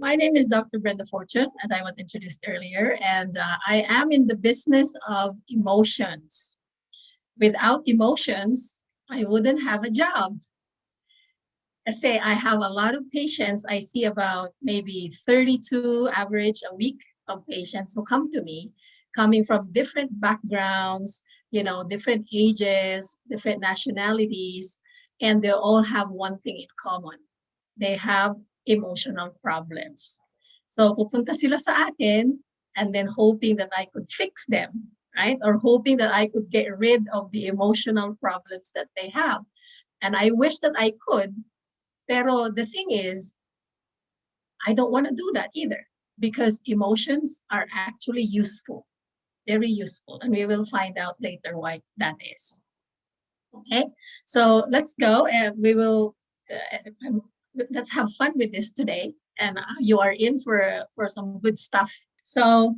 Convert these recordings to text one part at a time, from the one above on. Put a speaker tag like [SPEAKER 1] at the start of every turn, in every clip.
[SPEAKER 1] My name is Dr. Brenda Fortune, as I was introduced earlier, and I am in the business of emotions. Without emotions, I wouldn't have a job. I say I have a lot of patients. I see about maybe 32 average a week of patients who come to me, coming from different backgrounds, different ages, different nationalities, and they all have one thing in common. They have emotional problems. So pupunta sila sa akin and then hoping that I could fix them, right? Or hoping that I could get rid of the emotional problems that they have. And I wish that I could, pero the thing is, I don't want to do that either because emotions are actually useful, very useful. And we will find out later why that is. Okay, so let's go and we will, let's have fun with this today. And you are in for some good stuff. So,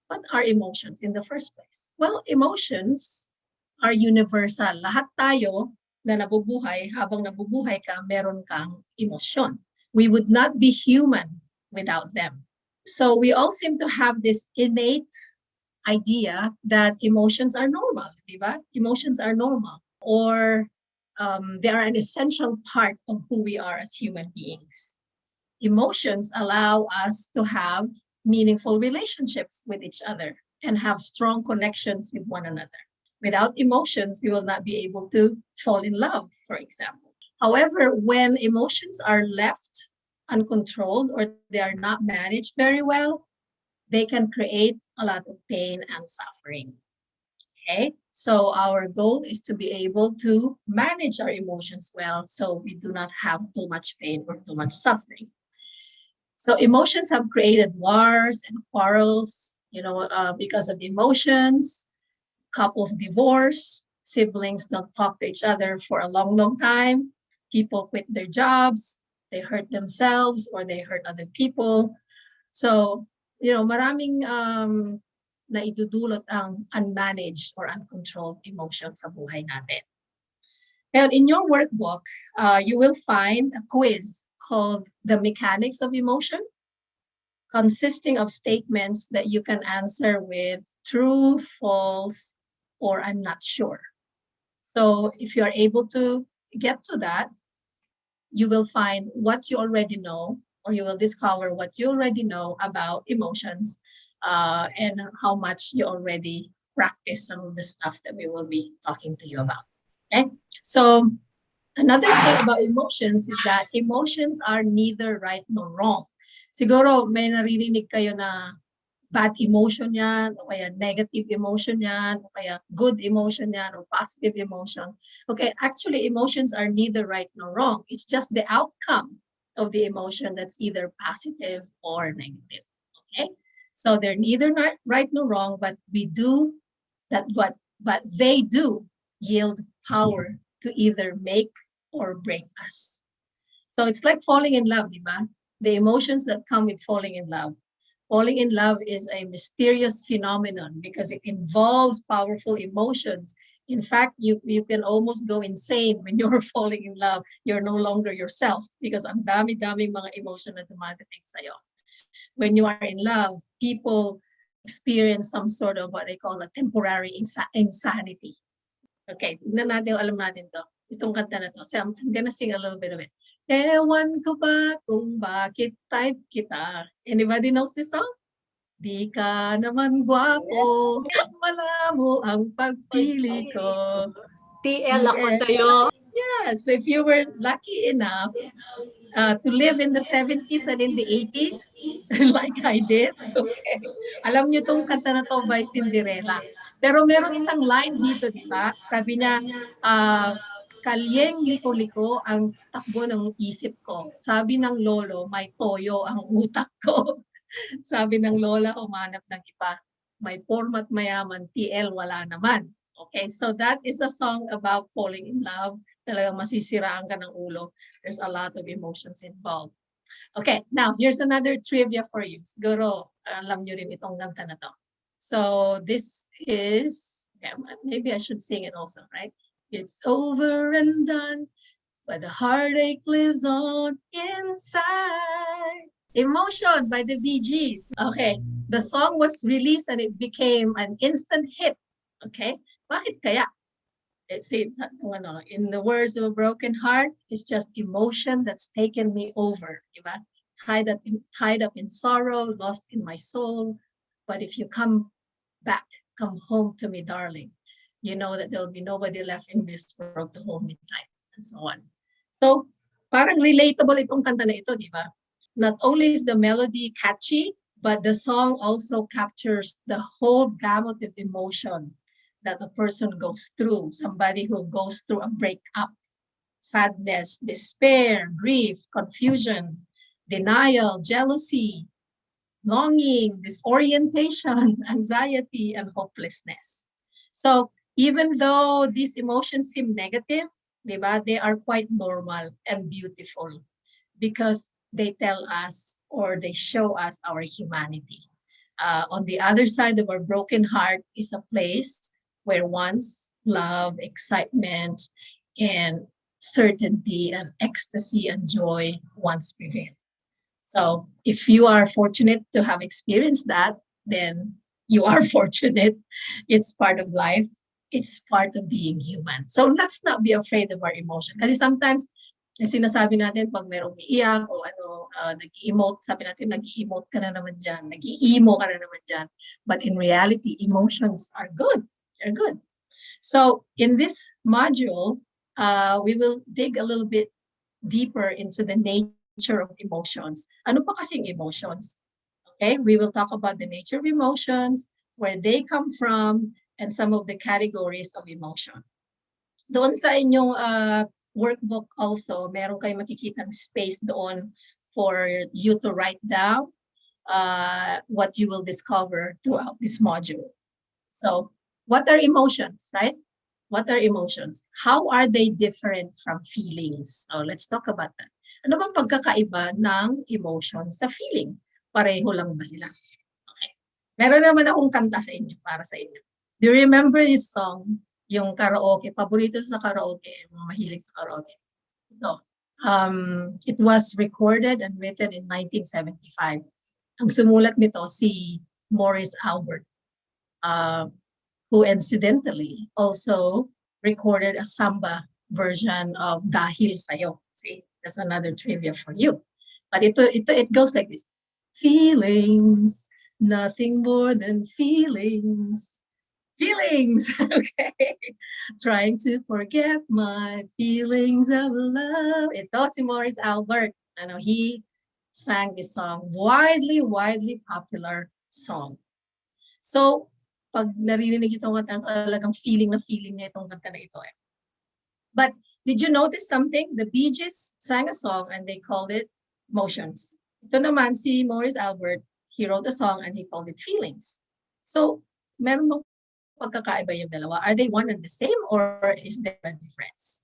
[SPEAKER 1] what are emotions in the first place? Well, emotions are universal. Lahat tayo na nabubuhay, habang nabubuhay ka, meron kang emosyon. We would not be human without them. So we all seem to have this innate idea that emotions are normal, diba? Emotions are normal, or they are an essential part of who we are as human beings. Emotions allow us to have meaningful relationships with each other and have strong connections with one another. Without emotions, we will not be able to fall in love, for example. However, when emotions are left uncontrolled or they are not managed very well, they can create a lot of pain and suffering. Okay, so our goal is to be able to manage our emotions well so we do not have too much pain or too much suffering. So emotions have created wars and quarrels, because of emotions. Couples divorce, siblings don't talk to each other for a long, long time. People quit their jobs, they hurt themselves or they hurt other people. So, maraming na idudulot ang unmanaged or uncontrolled emotions sa buhay natin. And in your workbook, you will find a quiz called The Mechanics of Emotion, consisting of statements that you can answer with true, false, or I'm not sure. So if you are able to get to that, you will find what you already know, or you will discover what you already know about emotions, and how much you already practice some of the stuff that we will be talking to you about. Okay, so another thing about emotions is that emotions are neither right nor wrong. Siguro may naririnig kayo na bad emotion yan, o kaya negative emotion yan, o kaya good emotion yan, or positive emotion. Okay, actually, emotions are neither right nor wrong. It's just the outcome of the emotion that's either positive or negative. Okay, so they're neither not right nor wrong, but we do that. But they do yield power to either make or break us. So it's like falling in love, diba? The emotions that come with falling in love. Falling in love is a mysterious phenomenon because it involves powerful emotions. In fact, you can almost go insane when you're falling in love. You're no longer yourself because ang dami-daming mga emotion na dumadating sa'yo. When you are in love, people experience some sort of what they call a temporary insanity. Okay, tignan natin, alam natin to. Itong kanta na to. So I'm gonna sing a little bit of it. Ewan ko ba kung bakit type kita? Anybody knows this song? Di ka naman gwapo, malabo ang pagpili ko.
[SPEAKER 2] TL ako sa'yo.
[SPEAKER 1] Yes, if you were lucky enough to live in the 70s and in the 80s, like I did, okay. Alam niyo tong kanta na to by Cinderella. Pero merong isang line dito, di ba? Sabi niya, kalyeng liko-liko ang takbo ng isip ko. Sabi ng lolo, may toyo ang utak ko. Sabi ng lola, umanap ng iba. May format mayaman, TL wala naman. Okay, so that is a song about falling in love. Talagang masisiraan ka ng ulo. There's a lot of emotions involved. Okay, now here's another trivia for you. Siguro, alam nyo rin itong kanta na to. So this is, okay, maybe I should sing it also, right? It's over and done, but the heartache lives on inside. Emotion by the Bee Gees. Okay, the song was released and it became an instant hit. Okay, bakit kaya? It's in the words of a broken heart, it's just emotion that's taken me over. Diba? Tied up in sorrow, lost in my soul. But if you come back, come home to me, darling, you know that there'll be nobody left in this world to hold me tight, and so on. So, parang relatable itong kanta na ito, di ba? Not only is the melody catchy, but the song also captures the whole gamut of emotion that a person goes through. Somebody who goes through a breakup, sadness, despair, grief, confusion, denial, jealousy, longing, disorientation, anxiety, and hopelessness. So even though these emotions seem negative, diba, they are quite normal and beautiful because they tell us or they show us our humanity. On the other side of our broken heart is a place where once love, excitement, and certainty and ecstasy and joy once prevailed. So if you are fortunate to have experienced that, then you are fortunate. It's part of life. It's part of being human. So let's not be afraid of our emotion. Kasi sometimes, sinasabi natin pag merong umiiyak o nag-emote, sabi natin nag-emote ka na naman dyan, nag-emo ka na naman dyan. But in reality, emotions are good. They're good. So in this module, we will dig a little bit deeper into the nature of emotions. Ano pa kasing emotions? Okay, we will talk about the nature of emotions, where they come from, and some of the categories of emotion. Doon sa inyong workbook also, meron kayong makikitang space doon for you to write down what you will discover throughout this module. So, what are emotions, right? What are emotions? How are they different from feelings? So, let's talk about that. Ano bang pagkakaiba ng emotion sa feeling? Pareho lang ba sila? Okay. Meron naman akong kanta sa inyo, para sa inyo. Do you remember this song? Yung karaoke, paborito sa karaoke, mga mahilig sa karaoke. Ito. It was recorded and written in 1975. Ang sumulat nito si Morris Albert, who incidentally also recorded a samba version of Dahil Sa'yo. See, that's another trivia for you. But it goes like this. Feelings, nothing more than feelings. Feelings, okay. Trying to forget my feelings of love. Ito si Morris Albert. He sang this song, widely popular song. So, pag narinig itong kanta, talagang feeling na feeling niya itong kanta na ito eh. But did you notice something? The Bee Gees sang a song and they called it Emotions. Ito naman si Morris Albert, he wrote a song and he called it Feelings. So, meron bang pagkakaiba yung dalawa? Are they one and the same or is there a difference?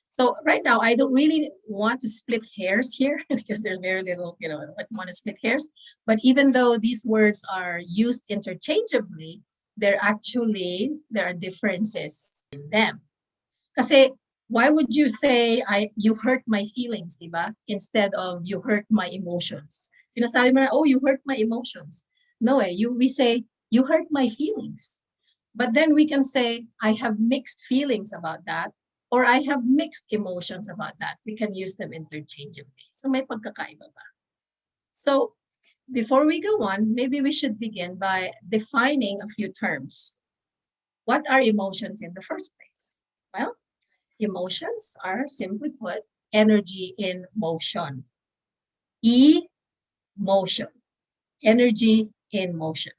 [SPEAKER 1] So right now, I don't really want to split hairs here because there's very little, I don't want to split hairs. But even though these words are used interchangeably, there are differences in them. Kasi why would you say you hurt my feelings, diba? Instead of you hurt my emotions. Sinasabi mo na, oh, you hurt my emotions. No way, we say you hurt my feelings. But then we can say, I have mixed feelings about that, or I have mixed emotions about that. We can use them interchangeably. So may pagkakaiba ba? So before we go on, maybe we should begin by defining a few terms. What are emotions in the first place? Well, emotions are, simply put, energy in motion. Emotion, energy in motion.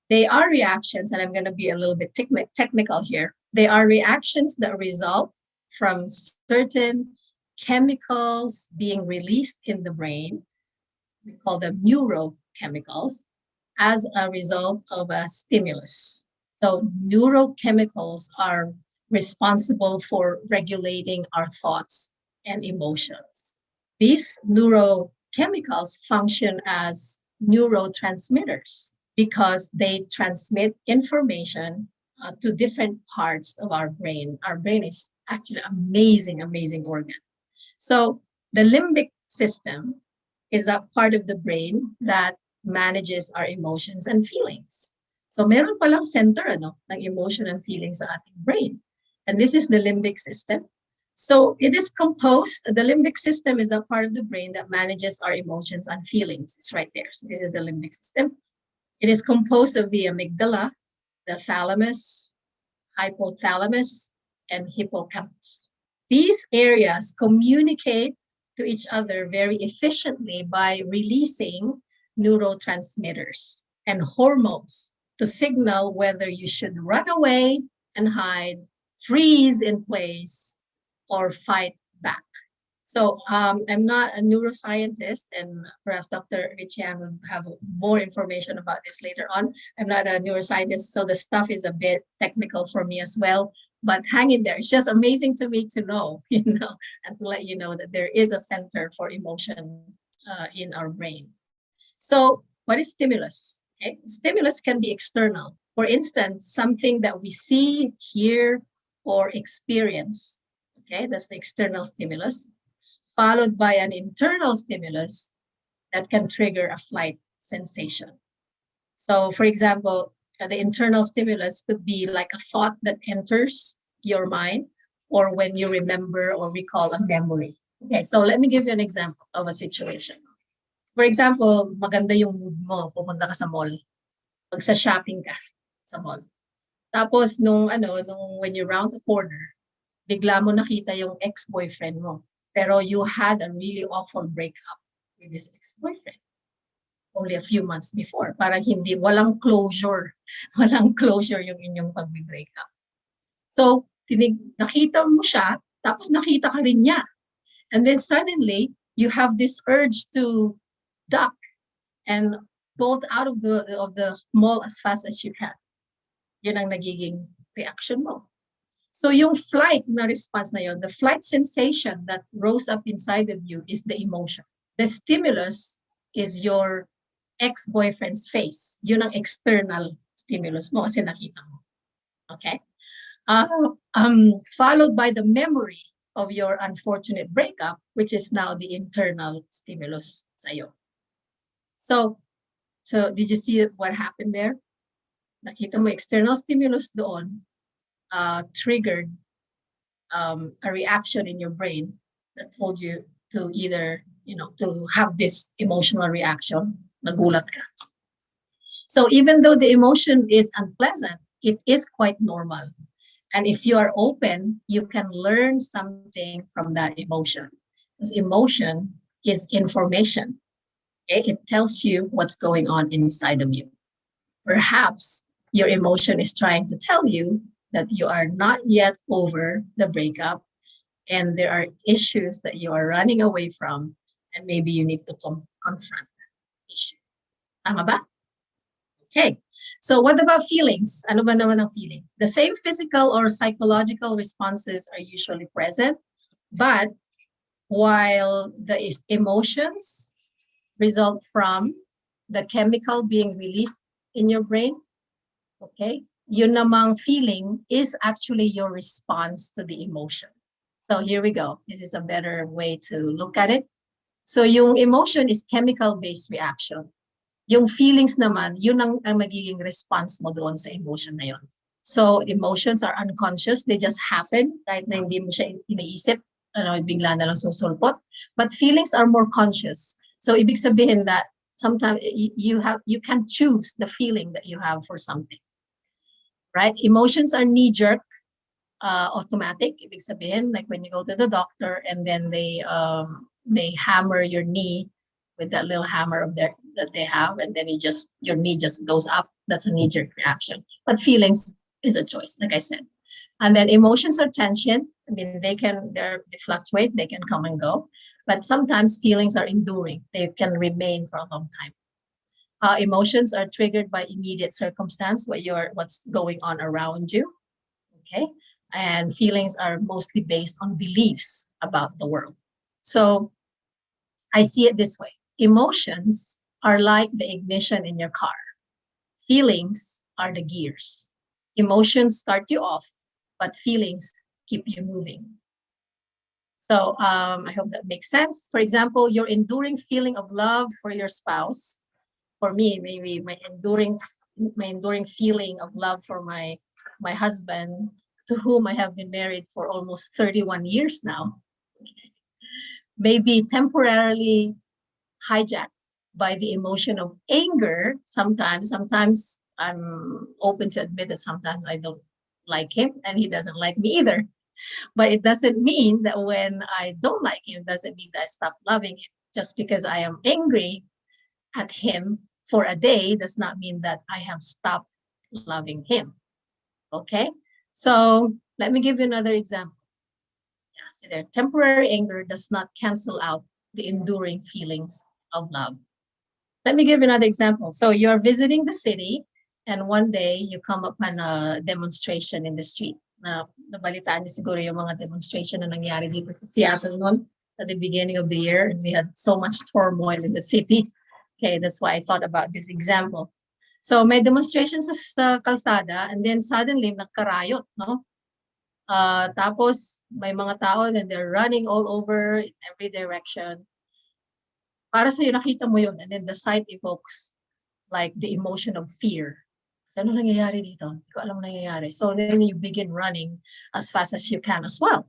[SPEAKER 1] They are reactions, and I'm going to be a little bit technical here. They are reactions that result from certain chemicals being released in the brain. We call them neurochemicals as a result of a stimulus. So neurochemicals are responsible for regulating our thoughts and emotions. These neurochemicals function as neurotransmitters because they transmit information to different parts of our brain. Our brain is actually an amazing organ. So the limbic system is that part of the brain that manages our emotions and feelings. So meron palang center ng emotion and feelings sa ating brain. And this is the limbic system. So it is composed, the limbic system is the part of the brain that manages our emotions and feelings. It's right there. So this is the limbic system. It is composed of the amygdala, the thalamus, hypothalamus, and hippocampus. These areas communicate to each other very efficiently by releasing neurotransmitters and hormones to signal whether you should run away and hide, freeze in place, or fight back. So I'm not a neuroscientist, and perhaps Dr. Richian will have more information about this later on. I'm not a neuroscientist, so the stuff is a bit technical for me as well. But hang in there. It's just amazing to me to know, and to let you know that there is a center for emotion in our brain. So what is stimulus? Okay. Stimulus can be external. For instance, something that we see, hear, or experience. Okay, that's the external stimulus, followed by an internal stimulus that can trigger a flight sensation. So, for example, the internal stimulus could be like a thought that enters your mind, or when you remember or recall a memory. Okay, so let me give you an example of a situation. For example, maganda yung mood mo, pupunta ka sa mall. Magsa-shopping ka sa mall. Tapos nung when you round the corner, bigla mo nakita yung ex-boyfriend mo. Pero you had a really awful breakup with this ex-boyfriend only a few months before. Parang walang closure. Walang closure yung inyong pag-break up. So, nakita mo siya, tapos nakita ka rin niya. And then suddenly, you have this urge to duck and bolt out of the mall as fast as you can. Yun ang nagiging reaction mo. So yung flight na response na yun, the flight sensation that rose up inside of you is the emotion. The stimulus is your ex-boyfriend's face. Yun ang external stimulus mo kasi nakita mo. Okay? Followed by the memory of your unfortunate breakup, which is now the internal stimulus sa'yo. So did you see what happened there? Nakita mo external stimulus doon, triggered a reaction in your brain that told you to either, to have this emotional reaction, nagulat ka. So even though the emotion is unpleasant, it is quite normal. And if you are open, you can learn something from that emotion. Because emotion is information. Okay? It tells you what's going on inside of you. Perhaps your emotion is trying to tell you that you are not yet over the breakup and there are issues that you are running away from, and maybe you need to confront that issue. Tama ba? Okay. So what about feelings? Ano ba naman ang feeling? The same physical or psychological responses are usually present, but while the emotions result from the chemical being released in your brain, okay, yun namang feeling is actually your response to the emotion. So here we go. This is a better way to look at it. So yung emotion is chemical-based reaction. Yung feelings naman, yun ang magiging response mo doon sa emotion na yun. So emotions are unconscious. They just happen kahit na hindi mo siya iniisip. Bigla na lang susulpot. But feelings are more conscious. So ibig sabihin that sometimes you can choose the feeling that you have for something. Right? Emotions are knee-jerk, automatic. Ibig sabihin, like when you go to the doctor and then they hammer your knee with that little hammer that they have, and then your knee just goes up. That's a knee-jerk reaction. But feelings is a choice, like I said. And then emotions are transient. I mean, they fluctuate, they can come and go. But sometimes feelings are enduring. They can remain for a long time. Emotions are triggered by immediate circumstance, what's going on around you. Okay. And feelings are mostly based on beliefs about the world. So I see it this way. Emotions are like the ignition in your car. Feelings are the gears. Emotions start you off, but feelings keep you moving. So I hope that makes sense. For example, your enduring feeling of love for your spouse. For me, maybe my enduring feeling of love for my husband, to whom I have been married for almost 31 years now, may be temporarily hijacked by the emotion of anger. Sometimes I'm open to admit that sometimes I don't like him and he doesn't like me either. But it doesn't mean that when I don't like him, doesn't mean that I stop loving him. Just because I am angry at him for a day does not mean that I have stopped loving him. Okay? So let me give you another example. Yeah, see there, temporary anger does not cancel out the enduring feelings of love. Let me give you another example. So you're visiting the city, and one day you come upon a demonstration in the street. Nabalitaan niyo siguro yung mga demonstration na nangyari dito sa Seattle noon at the beginning of the year, and we had so much turmoil in the city. Okay, that's why I thought about this example. So may demonstrations sa kalsada, and then suddenly nagkarayot, no? Tapos may mga tao and they're running all over in every direction. Para sa'yo, nakita mo yun, and then the sight evokes like the emotion of fear. So, ano nangyayari dito? Hindi ko alam nangyayari. So then you begin running as fast as you can as well.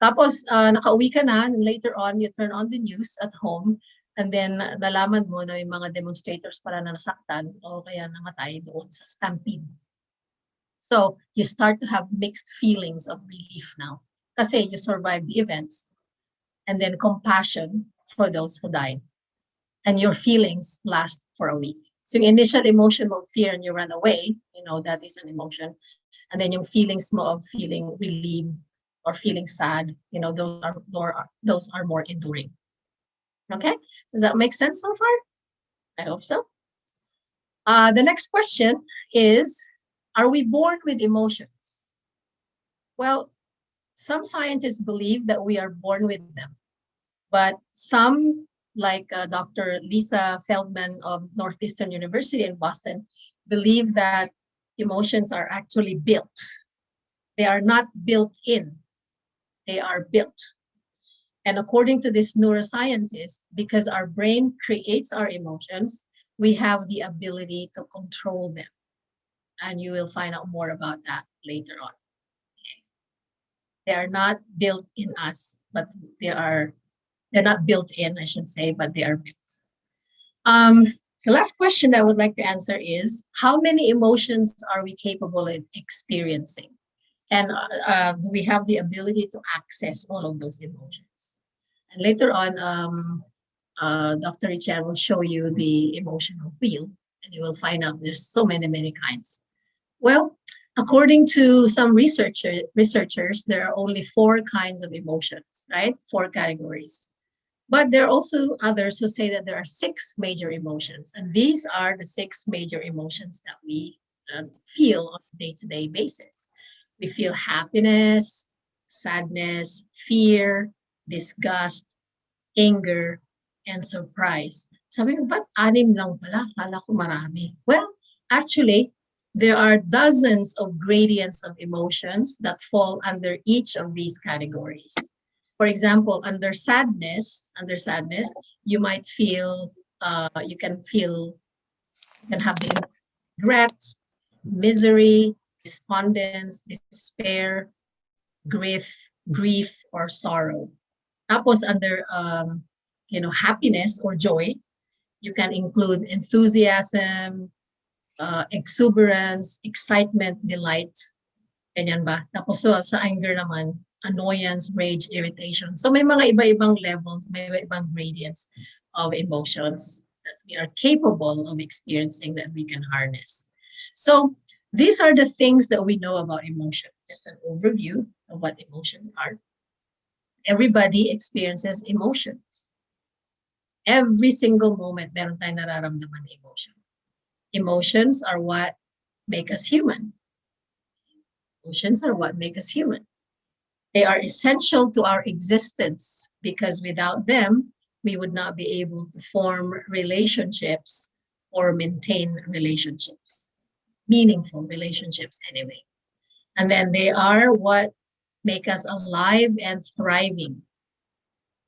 [SPEAKER 1] Tapos, nakauwi ka na, and later on, you turn on the news at home, and then nalaman mo na may mga demonstrators pala na nasaktan o kaya namatay doon sa stampede. So you start to have mixed feelings of relief now. Kasi you survived the events, and then compassion for those who died. And your feelings last for a week. So yung initial emotion of fear and you run away, that is an emotion. And then yung feelings mo of feeling relieved or feeling sad, those are more enduring. Okay, does that make sense so far? I hope so. The next question is, are we born with emotions? Well, some scientists believe that we are born with them, but some, like Dr. Lisa Feldman of Northeastern University in Boston, believe that emotions are actually built. They are not built in, they are built. And according to this neuroscientist, because our brain creates our emotions, we have the ability to control them. And you will find out more about that later on. Okay. They are not built in us, but they're not built in, I should say, but they are built. The last question that I would like to answer is, how many emotions are we capable of experiencing? And do we have the ability to access all of those emotions? And later on, Dr. Richard will show you the emotional wheel, and you will find out there's so many kinds. Well, according to some researchers, there are only 4 kinds of emotions, right? 4 categories. But there are also others who say that there are 6 major emotions. And these are the 6 major emotions that we feel on a day-to-day basis. We feel happiness, sadness, fear, disgust, anger, and surprise. Sabi ko, ba't 6 lang pala? Kala ko marami. Well, actually, there are dozens of gradients of emotions that fall under each of these categories. For example, under sadness, you might feel, you can have the regret, misery, despondence, despair, grief, or sorrow. Tapos under, happiness or joy, you can include enthusiasm, exuberance, excitement, delight. Ganyan ba? Tapos sa anger naman, annoyance, rage, irritation. So may mga iba-ibang levels, may iba-ibang gradients of emotions that we are capable of experiencing that we can harness. So these are the things that we know about emotion. Just an overview of what emotions are. Everybody experiences emotions. Every single moment, meron tayong nararamdaman na emotion. Emotions are what make us human. Emotions are what make us human. They are essential to our existence because without them, we would not be able to form relationships or maintain relationships, meaningful relationships anyway. And then they are what make us alive and thriving.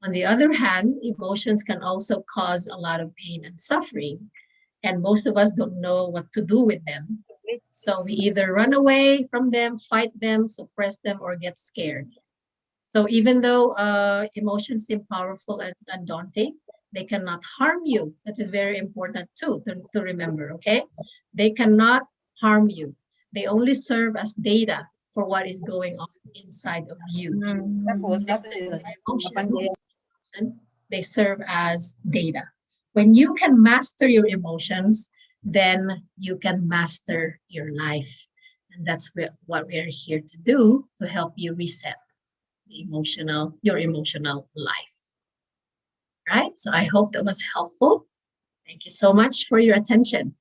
[SPEAKER 1] On the other hand, emotions can also cause a lot of pain and suffering, and most of us don't know what to do with them. So we either run away from them, fight them, suppress them, or get scared. So even though emotions seem powerful and daunting, they cannot harm you. That is very important too to remember, okay? They cannot harm you. They only serve as data for what is going on inside of you.
[SPEAKER 3] Tapos,
[SPEAKER 1] Emotions, they serve as data. When you can master your emotions, then you can master your life. And that's what we are here to do, to help you reset your emotional life. Right? So I hope that was helpful. Thank you so much for your attention.